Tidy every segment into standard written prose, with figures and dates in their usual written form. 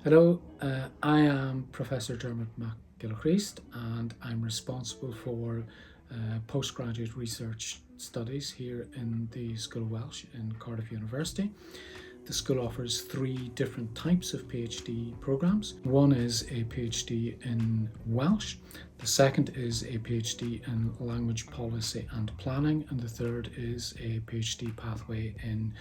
Hello, I am Professor Diarmait Chríost, and I'm responsible for postgraduate research studies here in the School of Welsh in Cardiff University. The school offers three different types of PhD programs. One is a PhD in Welsh, the second is a PhD in language policy and planning, and the third is a PhD pathway in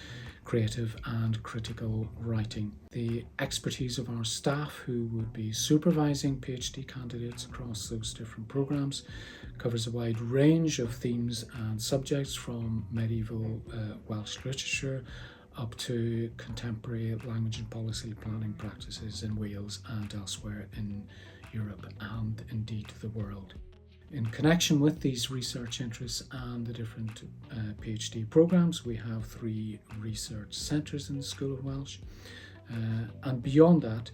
creative and critical writing. The expertise of our staff, who would be supervising PhD candidates across those different programs, covers a wide range of themes and subjects, from medieval Welsh literature up to contemporary language and policy planning practices in Wales and elsewhere in Europe and indeed the world. In connection with these research interests and the different PhD programs, we have three research centres in the School of Welsh. And beyond that,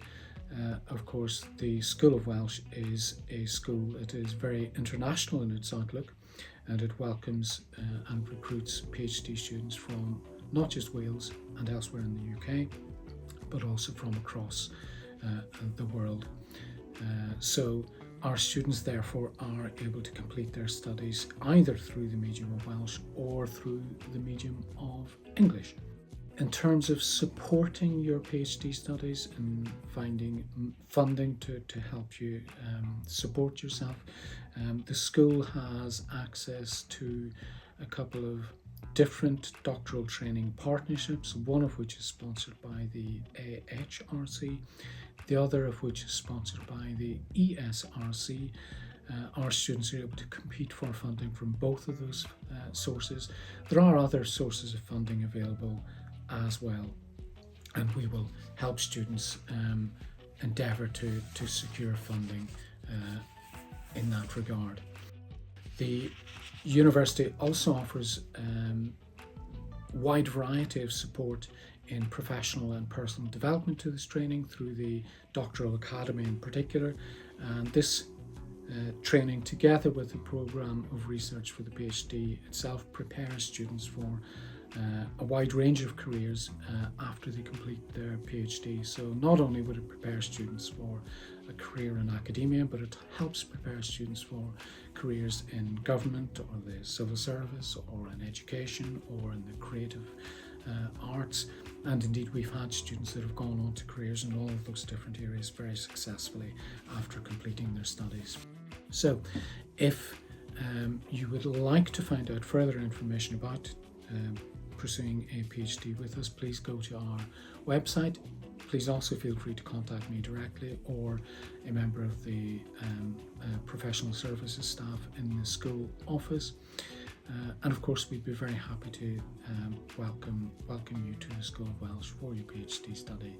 of course, the School of Welsh is a school that is very international in its outlook, and it welcomes and recruits PhD students from not just Wales and elsewhere in the UK, but also from across the world. So our students therefore are able to complete their studies either through the medium of Welsh or through the medium of English. In terms of supporting your PhD studies and finding funding to help you support yourself, the school has access to a couple of different doctoral training partnerships, one of which is sponsored by the AHRC, the other of which is sponsored by the ESRC. Our students are able to compete for funding from both of those sources. There are other sources of funding available as well, and we will help students endeavour to secure funding in that regard. The university also offers wide variety of support in professional and personal development to this training through the Doctoral Academy in particular, and this training, together with the programme of research for the PhD itself, prepares students for a wide range of careers after they complete their PhD. So not only would it prepare students for a career in academia, but it helps prepare students for careers in government or the civil service or in education or in the creative arts. And indeed, we've had students that have gone on to careers in all of those different areas very successfully after completing their studies. So if you would like to find out further information about pursuing a PhD with us, please go to our website. Please also feel free to contact me directly or a member of the professional services staff in the school office. And of course, we'd be very happy to welcome you to the School of Welsh for your PhD study.